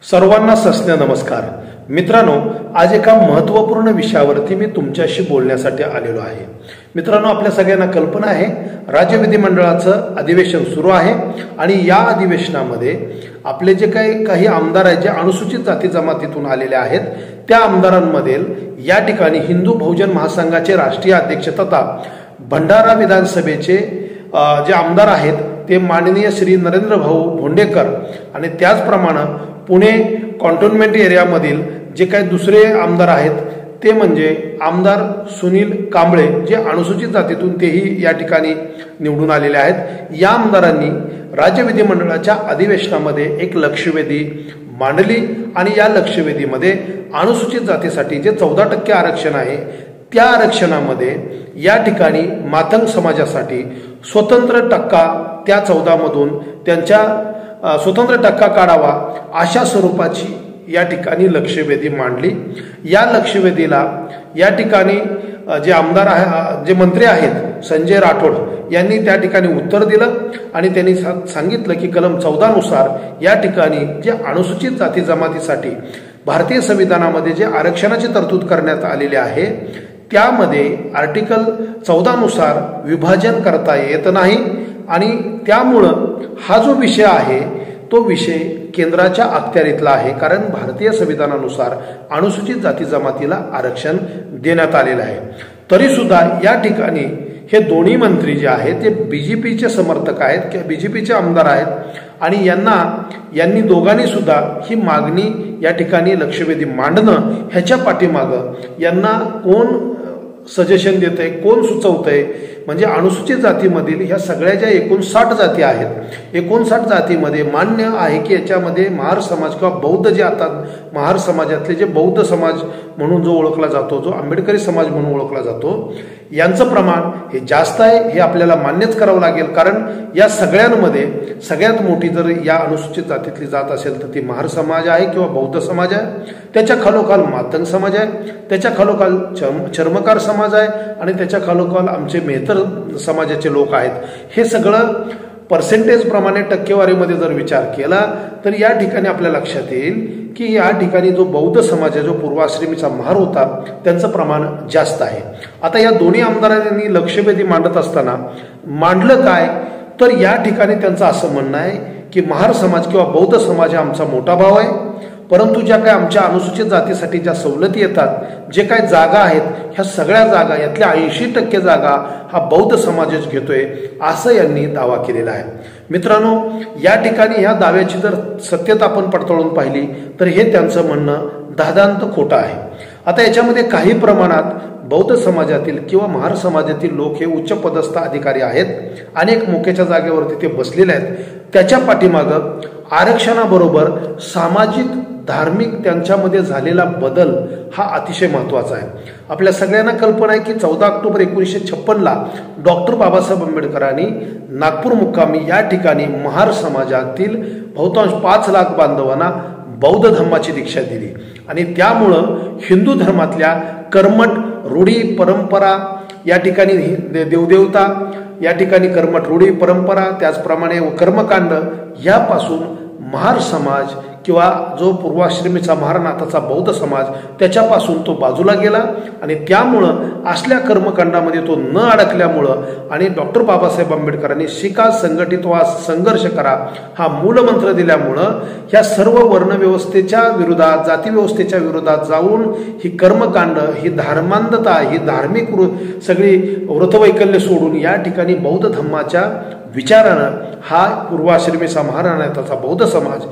सर्वांना सस्ने नमस्कार मित्रांनो, आज एका महत्त्वपूर्ण विषयावरती मी तुमच्याशी बोलण्यासाठी आलेलो आहे। मित्रांनो, आपल्या सगळ्यांना कल्पना आहे राज्य विधिमंडळाचं अधिवेशन सुरू आहे आणि या अधिवेशनामध्ये आपले जे काही आमदार आहेत जे अनुसूचित जाती जमातीतून आलेले आहेत त्या आमदारांमध्ये या ठिकाणी हिंदू बहुजन महासंघाचे राष्ट्रीय अध्यक्ष तथा भंडारा विधानसभेचे जे आमदार आहेत ते माननीय श्री नरेंद्र भाऊ भोंडेकर आणि त्याचप्रमाणे पुणे कॉन्टोन्मेंट एरियामधील जे काही दुसरे आमदार आहेत ते म्हणजे आमदार सुनील कांबळे जे अनुसूचित जातीतून तेही या ठिकाणी निवडून आलेले आहेत। या आमदारांनी राज्य विधिमंडळाच्या अधिवेशनामध्ये एक लक्षवेधी मांडली आणि या लक्षवेधीमध्ये अनुसूचित जातीसाठी जे 14% आरक्षण आहे त्या आरक्षणामध्ये या ठिकाणी मातंग समाजासाठी स्वतंत्र टक्का त्या 14 मधून त्यांच्या स्वतंत्र टक्का काढावा अशा स्वरूपाची या ठिकाणी लक्षवेधी मांडली। या लक्षवेधीला या ठिकाणी जे आमदार आहे जे मंत्री आहेत संजय राठोड यांनी त्या ठिकाणी उत्तर दिलं आणि त्यांनी सांगितलं की कलम 14 नुसार या ठिकाणी जे अनुसूचित जाती जमातीसाठी भारतीय संविधानामध्ये जे आरक्षणाची तरतूद करण्यात आलेली आहे त्यामध्ये आर्टिकल 14 नुसार विभाजन करता येत नाही आणि त्यामुळं हा जो विषय आहे तो विषय केंद्राच्या अखत्यारीतला आहे, कारण भारतीय संविधानानुसार अनुसूचित जाती जमातीला आरक्षण देण्यात आलेलं आहे। तरी सुद्धा या ठिकाणी हे दोन्ही मंत्री जे आहेत ते बीजेपीचे समर्थक आहेत किंवा बीजेपीचे आमदार आहेत आणि यांनी दोघांनी सुद्धा ही मागणी या ठिकाणी लक्षवेधी मांडणं ह्याच्या पाठीमागं यांना कोण सजेशन देत आहे, कोण सुचवत आहे, म्हणजे अनुसूचित जातीमधील ह्या सगळ्या ज्या 59 जाती आहेत 59 जातीमध्ये मान्य आहे की याच्यामध्ये महार समाज किंवा बौद्ध जे आता महार समाजातले जे बौद्ध समाज म्हणून जो ओळखला जातो, जो आंबेडकरी समाज म्हणून ओळखला जातो, यांचं प्रमाण हे जास्त आहे हे आपल्याला मान्यच करावं लागेल। कारण या सगळ्यांमध्ये सगळ्यात मोठी जर या अनुसूचित जातीतली जात असेल तर ती महार समाज आहे किंवा बौद्ध समाज आहे, त्याच्या खालोखाल मातंग समाज आहे, त्याच्या खालोखाल चर्मकार समाज आहे आणि त्याच्या खालोखाल आमचे मेहतर समाजाचे लोक आहेत। हे सगळं पर्सेंटेज प्रमाणे टक्केवारीमध्ये जर विचार केला तर या ठिकाणी आपल्या लक्षात येईल की या ठिकाणी जो बौद्ध समाज जो पूर्वाश्रमीचा महार होता त्यांचं प्रमाण जास्त आहे। आता या दोन्ही आमदारांनी लक्षवेधी मांडत असताना मांडलं काय तर या ठिकाणी त्यांचं असं म्हणणं आहे की महार समाज किंवा बौद्ध समाज हा आमचा मोठा भाव आहे, परंतु ज्या काही आमच्या अनुसूचित जातीसाठी ज्या सवलती येतात, जे काही जागा आहेत ह्या सगळ्या जागा यातल्या 80% जागा हा बौद्ध समाजच घेतोय असं यांनी दावा केलेला आहे। मित्रांनो, या ठिकाणी ह्या दाव्याची जर सत्यता आपण पडताळून पाहिली तर हे त्यांचं म्हणणं दादांत खोटं आहे। आता याच्यामध्ये काही प्रमाणात बौद्ध समाजातील किंवा महार समाजातील लोक हे उच्च पदस्थ अधिकारी आहेत, अनेक मोक्याच्या जागेवरती ते बसलेले आहेत, त्याच्या पाठीमागं आरक्षणाबरोबर सामाजिक धार्मिक त्यांच्यामध्ये झालेला बदल हा अतिशय महत्त्वाचा आहे। आपल्या सगळ्यांना कल्पना आहे की 14 ऑक्टोबर 1956ला डॉक्टर बाबासाहेब आंबेडकरांनी नागपूर मुक्कामी या ठिकाणी महार समाजातील बहुतांश 5 लाख बांधवांना बौद्ध धर्माची दीक्षा दिली आणि त्यामुळं हिंदू धर्मातल्या कर्मठ रूढी परंपरा या ठिकाणी देवदेवता या ठिकाणी कर्मठ रूढी परंपरा त्याचप्रमाणे कर्मकांड यापासून महार समाज किंवा जो पूर्वाश्रमीचा महारनाथाचा बौद्ध समाज त्याच्यापासून तो बाजूला गेला आणि त्यामुळं असल्या कर्मकांडामध्ये तो न अडकल्यामुळं आणि डॉक्टर बाबासाहेब आंबेडकरांनी शिका संघटित व्हा संघर्ष करा हा मूलमंत्र दिल्यामुळं ह्या सर्व वर्णव्यवस्थेच्या विरोधात जाती व्यवस्थेच्या विरोधात जाऊन ही कर्मकांड ही धर्मांधता ही धार्मिक सगळी व्रतवैकल्य सोडून या ठिकाणी बौद्ध धर्माच्या विचारानं हा पूर्वाश्रमीचा महारनाथाचा बौद्ध समाज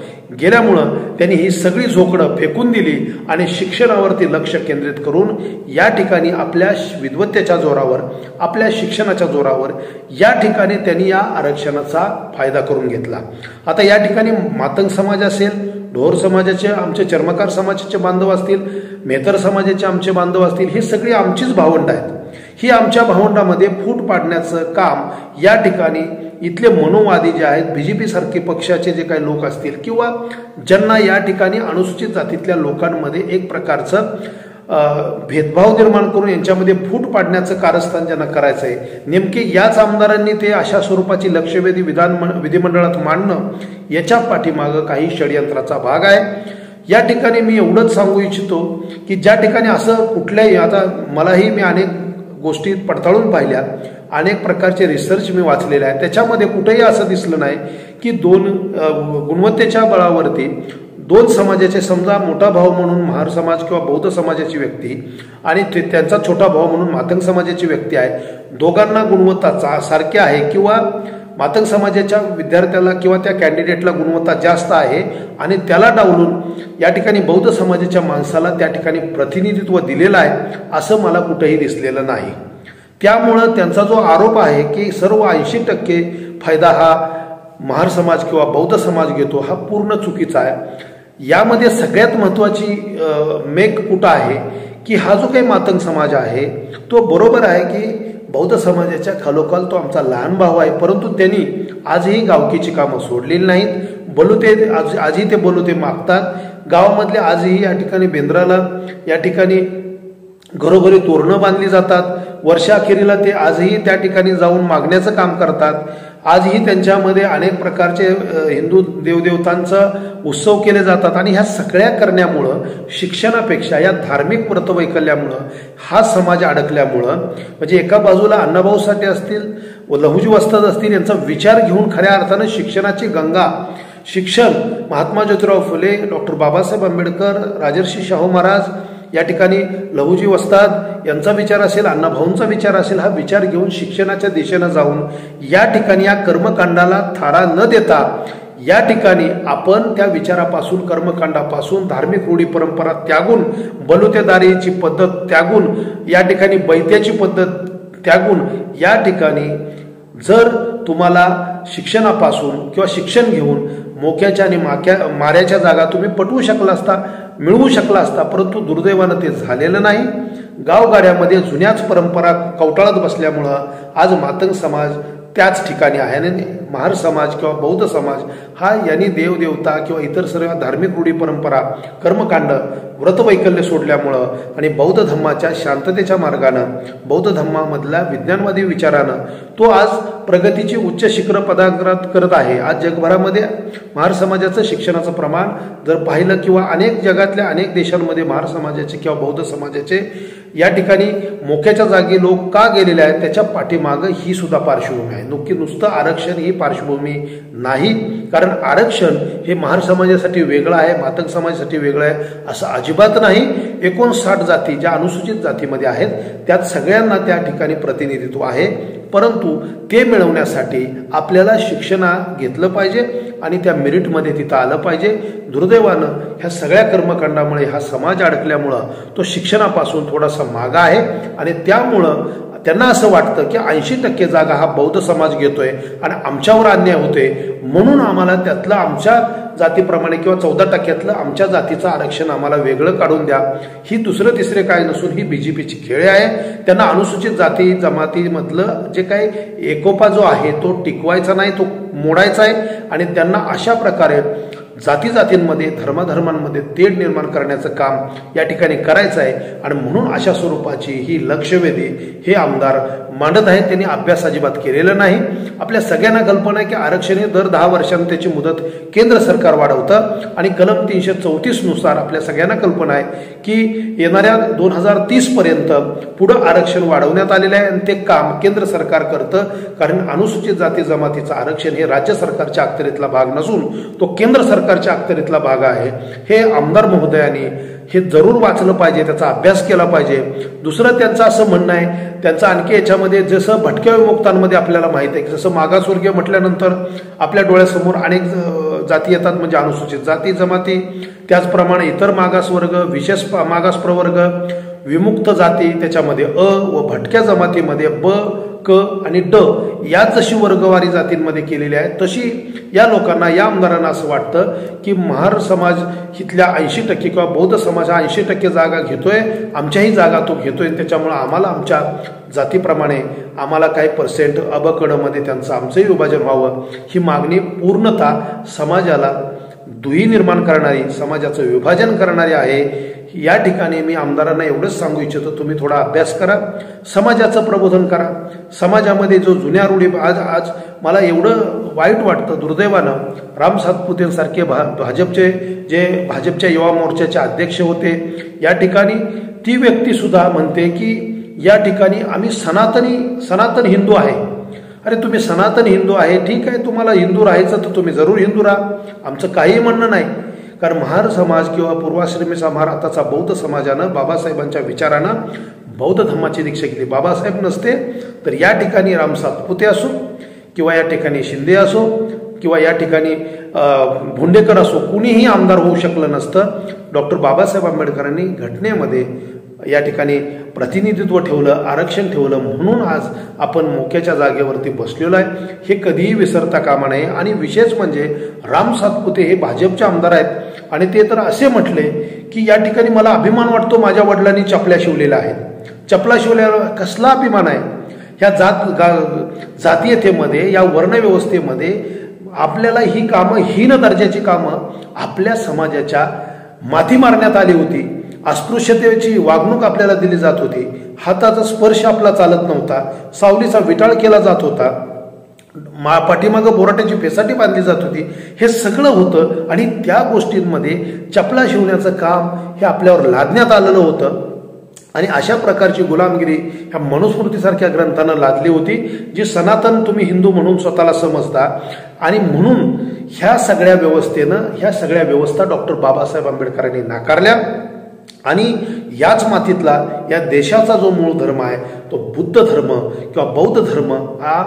गेल्यामुळं त्यांनी ही सगळी झोकडं फेकून दिली आणि शिक्षणावरती लक्ष केंद्रित करून या ठिकाणी आपल्या विद्वत्तेच्या जोरावर आपल्या शिक्षणाच्या जोरावर या ठिकाणी त्यांनी या आरक्षणाचा फायदा करून घेतला। आता या ठिकाणी मातंग समाज असेल, ढोर समाजाचे आमचे चर्मकार समाजाचे बांधव असतील, मेहतर समाजाचे आमचे बांधव असतील, हे सगळी आमचीच भावंड आहेत। ही आमच्या भावंडामध्ये फूट पाडण्याचं काम या ठिकाणी इथले मनोवादी जे आहेत बीजेपी सारखे पक्षाचे जे काही लोक असतील किंवा ज्यांना या ठिकाणी अनुसूचित जातीतल्या लोकांमध्ये एक प्रकारचं भेदभाव निर्माण करून यांच्यामध्ये फूट पाडण्याचं कारस्थान ज्यांना करायचं आहे, नेमके याच आमदारांनी ते अशा स्वरूपाची लक्षवेधी विधिमंडळात मांडणं, याच्या पाठीमागं काही षडयंत्राचा भाग आहे. या ठिकाणी मी एवढंच सांगू इच्छितो की ज्या ठिकाणी असं कुठल्याही, आता मलाही मी अनेक गोष्टी पडताळून पाहिल्या, अनेक प्रकारचे रिसर्च मी वाचलेले आहे, त्याच्यामध्ये कुठेही असं दिसलं नाही की गुणवत्तेच्या बळावरती दोन समाजाचे, समजा मोठा भाऊ म्हणून महार समाज किंवा बौद्ध समाजाची व्यक्ती आणि त्यांचा छोटा भाऊ म्हणून मातंग समाजाची व्यक्ती आहे, दोघांना गुणवत्ता सारखी आहे किंवा मातंग समाजाच्या विद्यार्थ्याला किंवा त्या कॅन्डिडेटला गुणवत्ता जास्त आहे आणि त्याला डावलून या ठिकाणी बौद्ध समाजाच्या माणसाला त्या ठिकाणी प्रतिनिधित्व दिलेलं आहे, असं मला कुठेही दिसलेलं नाही. त्यामुळं त्यांचा जो आरोप आहे की सर्व 80% फायदा हा महार समाज किंवा बौद्ध समाज घेतो, हा पूर्ण चुकीचा आहे. यामध्ये सगळ्यात महत्त्वाची मेक कुठं आहे की हा जो काही मातंग समाज आहे तो बरोबर आहे की बौद्ध समाजाच्या खालोखाल तो आमचा लहान भाऊ आहे, परंतु त्यांनी आजही गावकीची कामं सोडलेली नाहीत. बलुते आजही ते बलुते मागतात. गावामधले आजही या ठिकाणी बेंद्राला या ठिकाणी घरोघरी तोरणं बांधली जातात. वर्षाअखेरीला ते आजही त्या ठिकाणी जाऊन मागण्याचं काम करतात. आजही त्यांच्यामध्ये अनेक प्रकारचे हिंदू देवदेवतांचा उत्सव केले जातात आणि ह्या सगळ्या करण्यामुळं, शिक्षणापेक्षा या धार्मिक व्रतवैकल्यामुळं हा समाज अडकल्यामुळं, म्हणजे एका बाजूला अण्णाभाऊ साठे असतील व लहुजी वस्ताद असतील यांचा विचार घेऊन खऱ्या अर्थानं शिक्षणाची गंगा, शिक्षण महात्मा ज्योतिराव फुले, डॉक्टर बाबासाहेब आंबेडकर, राजर्षी शाहू महाराज, या ठिकाणी लहुजी वस्ताद यांचा विचार असेल, अण्णाभाऊंचा विचार असेल, हा विचार घेऊन शिक्षणाच्या दिशेनं जाऊन या ठिकाणी या कर्मकांडाला थारा न देता या ठिकाणी आपण त्या विचारापासून, कर्मकांडापासून, धार्मिक रूढी परंपरा त्यागून, बलुतेदारीची पद्धत त्यागून, या ठिकाणी बैत्याची पद्धत त्यागून या ठिकाणी जर तुम्हाला शिक्षणापासून किंवा शिक्षण घेऊन मोक्याच्या आणि माऱ्याच्या जागा तुम्ही पटवू शकला असता, मिळवू शकला असता, परंतु दुर्दैवानं ते झालेलं नाही. गावगाड्यामध्ये जुन्याच परंपरा कवटाळत बसल्यामुळं आज मातंग समाज त्याच ठिकाणी आहे आणि महार समाज किंवा बौद्ध समाज हा यांनी देवदेवता किंवा इतर सर्व धार्मिक रूढी परंपरा, कर्मकांड, व्रतवैकल्य सोडल्यामुळं आणि बौद्ध धम्माच्या शांततेच्या मार्गानं, बौद्ध धम्मामधल्या विज्ञानवादी विचारानं तो आज प्रगतीची उच्च शिखर पदांकरात करत आहे. आज जगभरामध्ये महार समाजाचं शिक्षणाचं प्रमाण जर पाहिलं किंवा अनेक जगातल्या अनेक देशांमध्ये महार समाजाचे किंवा बौद्ध समाजाचे या ठिकाणी मोक्याच्या जागी लोक का गेलेले आहेत, त्याच्या पाठीमागं ही सुद्धा पार्श्वभूमी आहे. नुसतं आरक्षण ही पार्श्वभूमी नाही, कारण आरक्षण हे महार समाजासाठी वेगळं आहे, मातंग समाजासाठी वेगळं आहे असं अजिबात नाही. 59 जाती ज्या अनुसूचित जातीमध्ये आहेत त्यात सगळ्यांना त्या ठिकाणी प्रतिनिधित्व आहे, परंतु ते मिळवण्यासाठी आपल्याला शिक्षण घेतलं पाहिजे आणि त्या मेरिटमध्ये तिथं आलं पाहिजे. दुर्दैवानं ह्या सगळ्या कर्मकांडामुळे हा समाज अडकल्यामुळं तो शिक्षणापासून थोडासा मागा आहे आणि त्यामुळं त्यांना असं वाटतं की 80% जागा हा बौद्ध समाज घेतोय आणि आमच्यावर अन्याय होतोय, म्हणून आम्हाला त्यातलं आमच्या जातीप्रमाणे किंवा 14% आमच्या जातीचं आरक्षण आम्हाला वेगळं काढून द्या. ही दुसरं तिसरे काय नसून ही बीजेपीची खेळ आहे. त्यांना अनुसूचित जाती जमातीमधलं जे काही एकोपा जो आहे तो टिकवायचा नाही, तो मोडायचा आहे आणि त्यांना अशा प्रकारे जातीजातींमध्ये, धर्माधर्मांमध्ये तेढ निर्माण करण्याचं काम या ठिकाणी करायचं आहे आणि म्हणून अशा स्वरूपाची ही लक्षवेधी हे आमदार मांडत आहेत. त्यांनी अभ्यास अजिबात केलेला नाही. आपल्या सगळ्यांना कल्पना आहे की आरक्षण हे दर 10 वर्षांनी त्याची मुदत केंद्र सरकार वाढवतं आणि कलम 334 नुसार आपल्या सगळ्यांना कल्पना आहे की येणाऱ्या 2030 पर्यंत पुढं आरक्षण वाढवण्यात आलेलं आहे आणि ते काम केंद्र सरकार करतं, कारण अनुसूचित जाती जमातीचं आरक्षण हे राज्य सरकारच्या अखत्यारीतला भाग नसून तो केंद्र सरकारच्या अखत्यारीतला भाग आहे. हे आमदार महोदयांनी हे जरूर वाचलं पाहिजे, त्याचा अभ्यास केला पाहिजे. दुसरं त्यांचं असं म्हणणं आहे, त्यांचं आणखी याच्यामध्ये जसं भटक्या विमुक्तांमध्ये आपल्याला माहित आहे की जसं मागासवर्गीय म्हटल्यानंतर आपल्या डोळ्यासमोर अनेक जाती येतात, म्हणजे अनुसूचित जाती जमाती, त्याचप्रमाणे इतर मागासवर्ग, विशेष मागास प्रवर्ग, विमुक्त जाती, त्याच्यामध्ये अ व भटक्या जमातीमध्ये ब, क आणि ड या जशी वर्गवारी जातींमध्ये केलेली आहे तशी या लोकांना, या आमदारांना असं वाटतं की महार समाज इथल्या 80% किंवा बौद्ध समाज हा 80% जागा घेतोय, आमच्याही जागा तो घेतोय, त्याच्यामुळे आम्हाला आमच्या जातीप्रमाणे आम्हाला काही पर्सेंट अबकडमध्ये त्यांचं आमचंही विभाजन व्हावं. ही मागणी पूर्णतः समाजाला दुही निर्माण करणारी, समाजाचं विभाजन करणारी आहे. या ठिकाणी मी आमदारांना एवढंच सांगू इच्छितो, तुम्ही थोडा अभ्यास करा, समाजाचं प्रबोधन करा. समाजामध्ये जो जुन्या रूढी आज मला एवढं वाईट वाटतं, दुर्दैवानं राम सातपुतेंसारखे भाजपच्या युवा मोर्चाचे अध्यक्ष होते, या ठिकाणी ती व्यक्ती सुद्धा म्हणते की या ठिकाणी आम्ही सनातन हिंदू आहे. अरे तुम्ही सनातन हिंदू आहे, ठीक आहे, तुम्हाला हिंदू राहायचं तर तुम्ही जरूर हिंदू राहा, आमचं काही म्हणणं नाही. कारण महार समाज किंवा पूर्वाश्रमीचा महार आताचा बौद्ध समाजानं बाबासाहेबांच्या विचारानं बौद्ध धर्माची दीक्षा घेतली. बाबासाहेब नसते तर या ठिकाणी राम सातपुते असो किंवा या ठिकाणी शिंदे असो किंवा या ठिकाणी भोंडेकर असो, कुणीही आमदार होऊ शकलं नसतं. डॉक्टर बाबासाहेब आंबेडकरांनी घटनेमध्ये या ठिकाणी प्रतिनिधित्व ठेवलं, आरक्षण ठेवलं, म्हणून आज आपण मोक्याच्या जागेवरती बसलेलो आहे. हे कधीही विसरता कामा नये. आणि विशेष म्हणजे राम सातपुते हे भाजपचे आमदार आहेत आणि ते तर असे म्हटले की या ठिकाणी मला अभिमान वाटतो, माझ्या वडिलांनी चपल्या शिवलेल्या आहेत. चपला शिवल्यावर कसला अभिमान आहे? ह्या जातीयतेमध्ये, या वर्णव्यवस्थेमध्ये आपल्याला ही कामं, हीन दर्जाची कामं आपल्या समाजाच्या माथी मारण्यात आली होती. अस्पृश्यतेची वागणूक आपल्याला दिली जात होती, हाताचा स्पर्श आपला चालत नव्हता, सावलीचा विटाळ केला जात होता, पाठीमागं बोराट्याची फेसाटी बांधली जात होती. हे सगळं होतं आणि त्या गोष्टींमध्ये चपला शिवण्याचं काम हे आपल्यावर लादण्यात आलेलं होतं. आणि अशा प्रकारची गुलामगिरी ह्या मनुस्मृतीसारख्या ग्रंथानं लादली होती, जी सनातन तुम्ही हिंदू म्हणून स्वतःला समजता. आणि म्हणून ह्या सगळ्या व्यवस्था डॉक्टर बाबासाहेब आंबेडकरांनी नाकारल्या. आणि याच मातीतला या देशाचा जो मूळ धर्म आहे तो बुद्ध धर्म किंवा बौद्ध धर्म हा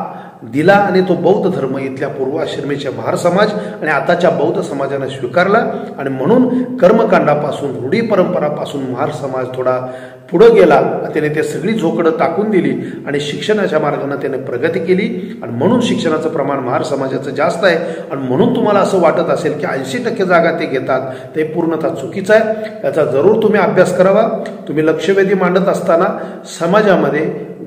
दिला. आणि तो बौद्ध धर्म इथल्या पूर्वाश्रमीचे महार समाज आणि आताच्या बौद्ध समाजाने स्वीकारला. आणि म्हणून कर्मकांडापासून, रूढी परंपरापासून महार समाज थोडा पुढे गेला. त्याने ते सगळी झोकडं टाकून दिली आणि शिक्षणाच्या मार्गाने त्याने प्रगती केली. आणि म्हणून शिक्षणाचं प्रमाण महार समाजाचं जास्त आहे. आणि म्हणून तुम्हाला असं वाटत असेल की 80% जागा ते घेतात, ते पूर्णतः चुकीचं आहे. याचा जरूर तुम्ही अभ्यास करावा. तुम्ही लक्षवेधी मांडत असताना समाजामध्ये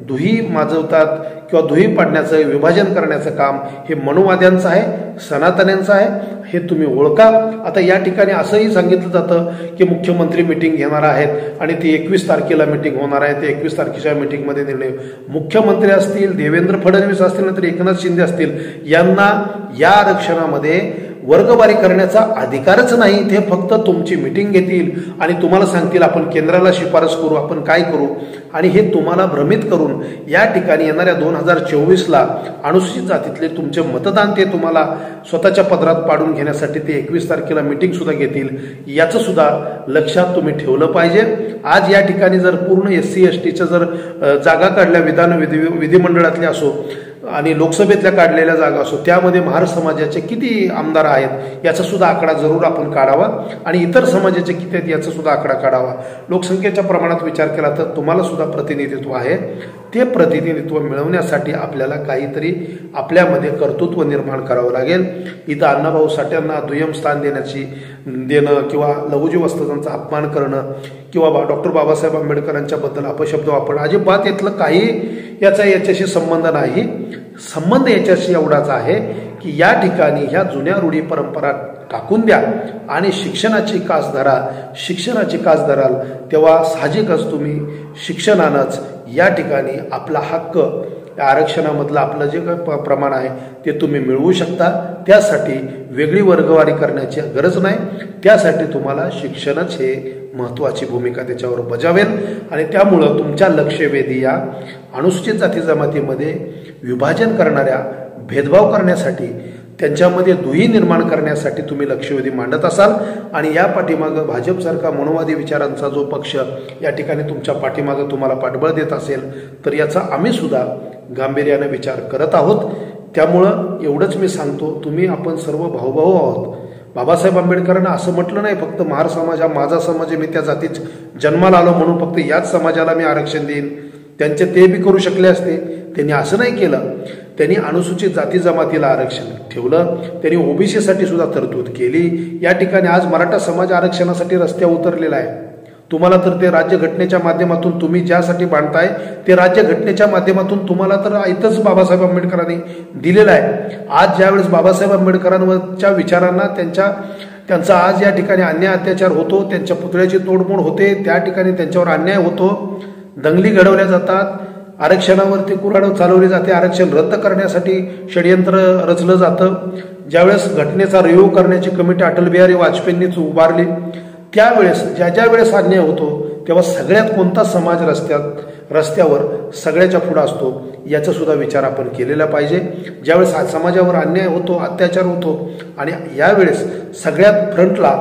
दुही माजवतात किंवा दुही पाडण्याचं, विभाजन करण्याचं काम हे मनुवाद्यांचं आहे, सनातन्यांचं आहे, हे तुम्ही ओळखा. आता या ठिकाणी असंही सांगितलं जातं की मुख्यमंत्री मिटिंग घेणार आहेत आणि ती 21 तारखेला मिटिंग होणार आहे. ते 21 तारखेच्या मिटिंगमध्ये निर्णय, मुख्यमंत्री असतील, देवेंद्र फडणवीस असतील, नंतर एकनाथ शिंदे असतील, यांना या आरक्षणामध्ये वर्गवारी करण्याचा अधिकारच नाही. ते फक्त तुमची मिटिंग घेतील आणि तुम्हाला सांगतील आपण केंद्राला शिफारस करू, आपण काय करू. आणि हे तुम्हाला भ्रमित करून या ठिकाणी येणाऱ्या 2024ला अनुसूचित जातीतले तुमचे मतदान ते तुम्हाला स्वतःच्या पदरात पाडून घेण्यासाठी ते 21 तारखेला मिटिंग सुद्धा घेतील. याचं सुद्धा लक्षात तुम्ही ठेवलं पाहिजे. आज या ठिकाणी जर पूर्ण SC STच्या जर जागा काढल्या, विधिमंडळातल्या असो आणि लोकसभेतल्या काढलेल्या जागा असो, त्यामध्ये महार समाजाचे किती आमदार आहेत याचा सुद्धा आकडा जरूर आपण काढावा. आणि इतर समाजाचे किती आहेत याचा सुद्धा आकडा काढावा. लोकसंख्येच्या प्रमाणात विचार केला तर तुम्हाला सुद्धा प्रतिनिधित्व आहे. ते प्रतिनिधित्व मिळवण्यासाठी आपल्याला काहीतरी आपल्यामध्ये कर्तृत्व निर्माण करावं लागेल. इथं अण्णाभाऊ साठ्यांना दुय्यम स्थान देणं किंवा लघुजीव वस्त्रजांचा अपमान करणं किंवा डॉक्टर बाबासाहेब आंबेडकरांच्या बद्दल अपशब्द वापरणं, अजिबात यातलं काही याच्याशी संबंध नाही. संबंध याच्याशी एवढाच आहे की या ठिकाणी ह्या जुन्या रूढी परंपरा टाकून द्या आणि शिक्षणाची कास धराल तेव्हा साहजिकच तुम्ही शिक्षणानंच या ठिकाणी आपला हक्क, आरक्षणामधलं आपलं जे काही प्रमाण आहे ते तुम्ही मिळवू शकता. त्यासाठी वेगळी वर्गवारी करण्याची गरज नाही. त्यासाठी तुम्हाला शिक्षणच हे महत्त्वाची भूमिका त्याच्यावर बजावेल. आणि त्यामुळं तुमच्या लक्षवेधी या अनुसूचित जाती जमातीमध्ये विभाजन करणाऱ्या, भेदभाव करण्यासाठी, त्यांच्यामध्ये दुही निर्माण करण्यासाठी तुम्ही लक्षवेधी मांडत असाल आणि या पाठीमागं भाजपसारखा मनोवादी विचारांचा जो पक्ष या ठिकाणी तुमच्या पाठीमागं तुम्हाला पाठबळ देत असेल तर याचा आम्ही सुद्धा गांभीर्याने विचार करत आहोत. त्यामुळं एवढंच मी सांगतो, आपण सर्व भाऊभाऊ आहोत. बाबासाहेब आंबेडकरांना असं म्हटलं नाही फक्त महार समाज हा माझा समाज आहे, मी त्या जातीत जन्माला आलो म्हणून फक्त याच समाजाला मी आरक्षण देईन. त्यांचे ते बी करू शकले असते. त्यांनी असं नाही केलं. त्यांनी अनुसूचित जाती जमातीला आरक्षण ठेवलं. त्यांनी ओबीसीसाठी सुद्धा तरतूद केली. या ठिकाणी आज मराठा समाज आरक्षणासाठी रस्त्यावर उतरलेला आहे. तुम्हाला तर ते राज्यघटनेच्या माध्यमातून तुम्ही ज्यासाठी बांधताय ते राज्यघटनेच्या माध्यमातून तुम्हाला तर इथंच बाबासाहेब आंबेडकरांनी दिलेलं आहे. आज ज्यावेळेस बाबासाहेब आंबेडकरांवरच्या विचारांना, त्यांच्या त्यांचा आज या ठिकाणी अन्याय अत्याचार होतो, त्यांच्या पुतळ्याची तोडमोड होते, त्या ठिकाणी त्यांच्यावर अन्याय होतो, दंगली घडवल्या जातात, आरक्षणावरती कुऱ्हाड चालवली जाते, आरक्षण रद्द करण्यासाठी षडयंत्र रचलं जातं. ज्यावेळेस घटनेचा रिव्ह्यू करण्याची कमिटी अटल बिहारी वाजपेयींनीच उभारली, त्यावेळेस ज्या वेळेस अन्याय होतो तेव्हा सगळ्यात कोणता समाज रस्त्यावर सगळ्याच्या पुढे असतो याचा सुद्धा विचार आपण केलेला पाहिजे. ज्यावेळेस समाजावर अन्याय होतो, अत्याचार होतो आणि यावेळेस सगळ्यात फ्रंटला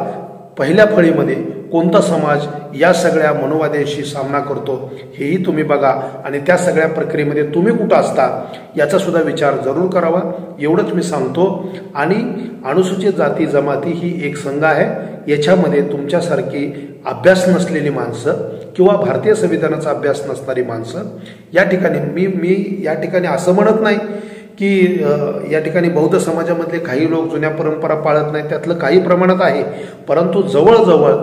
पहिल्या फळीमध्ये कोणता समाज या सगळ्या मनोवाद्यांशी सामना करतो हेही तुम्ही बघा आणि त्या सगळ्या प्रक्रियेमध्ये तुम्ही कुठं असता याचा सुद्धा विचार जरूर करावा, एवढंच मी सांगतो. आणि अनुसूचित जाती जमाती ही एक संघ आहे, याच्यामध्ये तुमच्यासारखी अभ्यास नसलेली माणसं किंवा भारतीय संविधानाचा अभ्यास नसणारी माणसं या ठिकाणी मी या ठिकाणी असं म्हणत नाही की या ठिकाणी बौद्ध समाजामधले काही लोक जुन्या परंपरा पाळत नाहीत, त्यातलं काही प्रमाणात आहे, परंतु जवळजवळ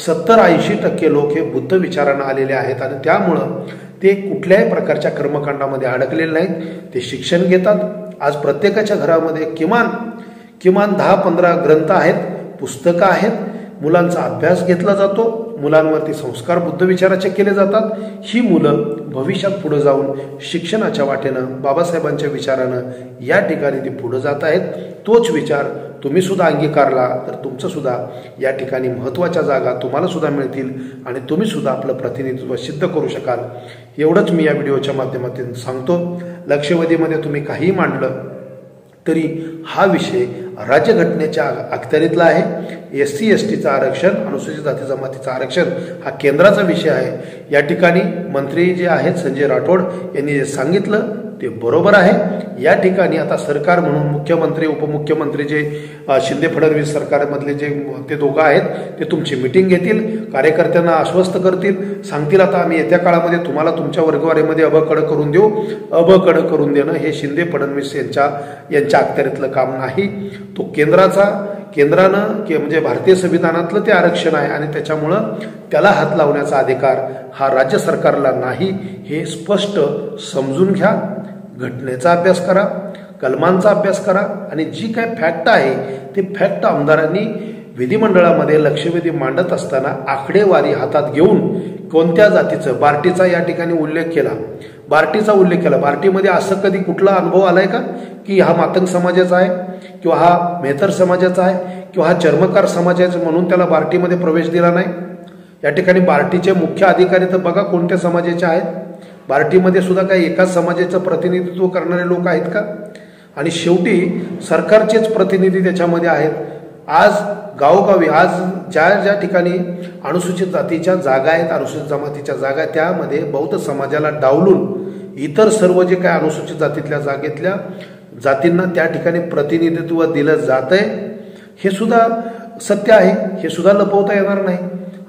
70-80% लोक हे बुद्ध विचारानं आलेले आहेत आणि त्यामुळं ते कुठल्याही प्रकारच्या कर्मकांडामध्ये अडकलेले नाहीत. ते शिक्षण घेतात. आज प्रत्येकाच्या घरामध्ये किमान 10-15 ग्रंथ आहेत, पुस्तकं आहेत, मुलांचा अभ्यास घेतला जातो, मुलांवरती संस्कार बुद्ध विचाराचे केले जातात. ही मुलं भविष्यात पुढे जाऊन शिक्षणाच्या वाटेनं बाबासाहेबांच्या विचारानं या ठिकाणी ती पुढे जात आहेत. तोच विचार तुम्ही सुद्धा अंगीकारला तर तुमचं सुद्धा या ठिकाणी महत्त्वाच्या जागा तुम्हाला सुद्धा मिळतील आणि तुम्ही सुद्धा आपलं प्रतिनिधित्व सिद्ध करू शकाल. एवढंच मी या व्हिडिओच्या माध्यमातून सांगतो. लक्षवेधीमध्ये तुम्ही काही मांडलं तरी हा विषय राज्यघटनेच्या अखत्यारीतला आहे. SC STचं आरक्षण, अनुसूचित जाती जमातीचं आरक्षण हा केंद्राचा विषय आहे. या ठिकाणी मंत्री जे आहेत संजय राठोड यांनी जे सांगितलं ते बरोबर आहे. या ठिकाणी आता सरकार म्हणून मुख्यमंत्री उपमुख्यमंत्री जे शिंदे फडणवीस सरकारमधले जे ते दोघं आहेत ते तुमची मिटिंग घेतील, कार्यकर्त्यांना आश्वस्त करतील, सांगतील आता आम्ही येत्या काळामध्ये तुम्हाला तुमच्या वर्गवारीमध्ये अबकड करून देऊ. अबकड करून देणं हे शिंदे फडणवीस यांच्या अखत्यारीतलं काम नाही. तो केंद्रानं म्हणजे भारतीय संविधानातलं ते आरक्षण आहे आणि त्याच्यामुळं त्याला हात लावण्याचा अधिकार हा राज्य सरकारला नाही. हे स्पष्ट समजून घ्या. घटनेचा अभ्यास करा, कलमांचा अभ्यास करा आणि जी काय फॅक्ट आहे ते फॅक्ट आमदारांनी विधिमंडळामध्ये लक्षवेधी मांडत असताना आकडेवारी हातात घेऊन कोणत्या जातीचं, बार्टीचा या ठिकाणी उल्लेख केला, बार्टीमध्ये असं कधी कुठला अनुभव आलाय का की हा मातंग समाजाचा आहे किंवा हा मेहतर समाजाचा आहे किंवा हा चर्मकार समाजाचा म्हणून त्याला बार्टीमध्ये प्रवेश दिला नाही? या ठिकाणी बार्टीचे मुख्य अधिकारी तर बघा कोणत्या समाजाचे आहेत. बार्टीमध्ये सुद्धा काही एकाच समाजाचं प्रतिनिधित्व करणारे लोक आहेत का? आणि शेवटी सरकारचेच प्रतिनिधी त्याच्यामध्ये आहेत. आज गावोगावी ज्या ठिकाणी अनुसूचित जातीच्या जागा आहेत, अनुसूचित जमातीच्या जागा आहेत, त्यामध्ये बौद्ध समाजाला डावलून इतर सर्व जे काय अनुसूचित जातीतल्या जागेतल्या जातींना त्या ठिकाणी प्रतिनिधित्व दिलं जातंय. हे सुद्धा सत्य आहे, हे सुद्धा लपवता येणार नाही.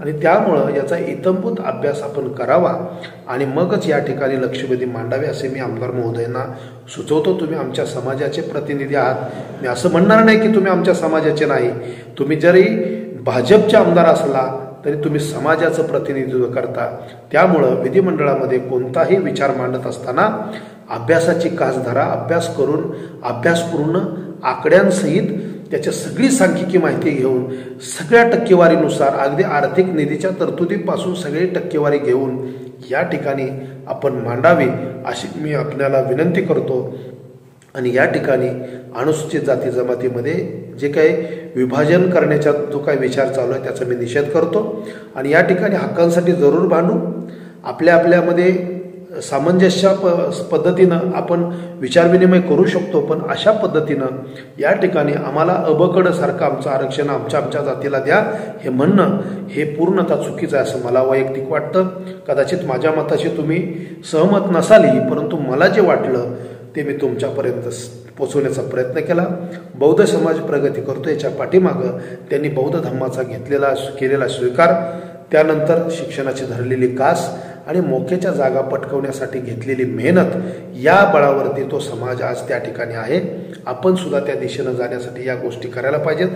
आणि त्यामुळं याचा इत्थंभूत अभ्यास आपण करावा आणि मगच या ठिकाणी लक्षवेधी मांडावे असे मी आमदार महोदयांना सुचवतो. तुम्ही आमच्या समाजाचे प्रतिनिधी आहात. मी असं म्हणणार नाही की तुम्ही आमच्या समाजाचे नाही. तुम्ही जरी भाजपचे आमदार असला तरी तुम्ही समाजाचं प्रतिनिधित्व करता. त्यामुळं विधिमंडळामध्ये कोणताही विचार मांडत असताना अभ्यासाची कास धरा. अभ्यास करून अभ्यासपूर्ण आकड्यांसहित त्याच्या सगळी सांख्यिकी माहिती घेऊन सगळ्या टक्केवारीनुसार अगदी आर्थिक निधीच्या तरतुदीपासून सगळी टक्केवारी घेऊन या ठिकाणी आपण मांडावी अशी मी आपल्याला विनंती करतो. आणि या ठिकाणी अनुसूचित जाती जमातीमध्ये जे काही विभाजन करण्याचा जो काही विचार चालू आहे त्याचा मी निषेध करतो. आणि या ठिकाणी हक्कांसाठी जरूर भांडू. आपल्यामध्ये सामंजस्य पद्धतीनं आपण विचारविनिमय करू शकतो, पण अशा पद्धतीनं या ठिकाणी आम्हाला अबकडसारखं आमचं आरक्षण आमच्या जातीला द्या हे म्हणणं हे पूर्णतः चुकीचं आहे असं मला वैयक्तिक वाटतं. कदाचित माझ्या मताशी तुम्ही सहमत नसालही, परंतु मला जे वाटलं ते मी तुमच्यापर्यंत पोचवण्याचा प्रयत्न केला. बौद्ध समाज प्रगती करतो याच्या पाठीमागं त्यांनी बौद्ध धम्माचा केलेला स्वीकार, त्यानंतर शिक्षणाची धरलेली कास आणि मोक्याच्या जागा पटकवण्यासाठी घेतलेली मेहनत या बळावरती तो समाज आज त्या ठिकाणी आहे. आपण सुद्धा त्या दिशेनं जाण्यासाठी या गोष्टी करायला पाहिजेत.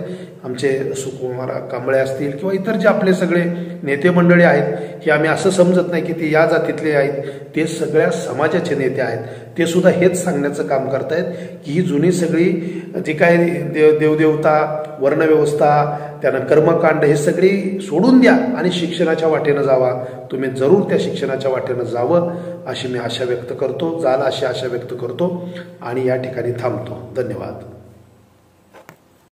आमचे सुकुमार कांबळे असतील किंवा इतर जे आपले सगळे नेते मंडळी आहेत, हे आम्ही असं समजत नाही की ते या जातीतले आहेत, ते सगळ्या समाजाचे नेते आहेत. ते सुद्धा हेच सांगण्याचं काम करतायत की ही जुनी सगळी जी काय देवदेवता, वर्णव्यवस्था, त्यानं कर्मकांड, हे सगळी सोडून द्या आणि शिक्षणाच्या वाटेनं जावा. तुम्ही जरूर त्या शिक्षणाच्या वाटेनं जावं अशी मी आशा व्यक्त करतो, जाल अशी आशा व्यक्त करतो आणि या ठिकाणी थांबतो. धन्यवाद.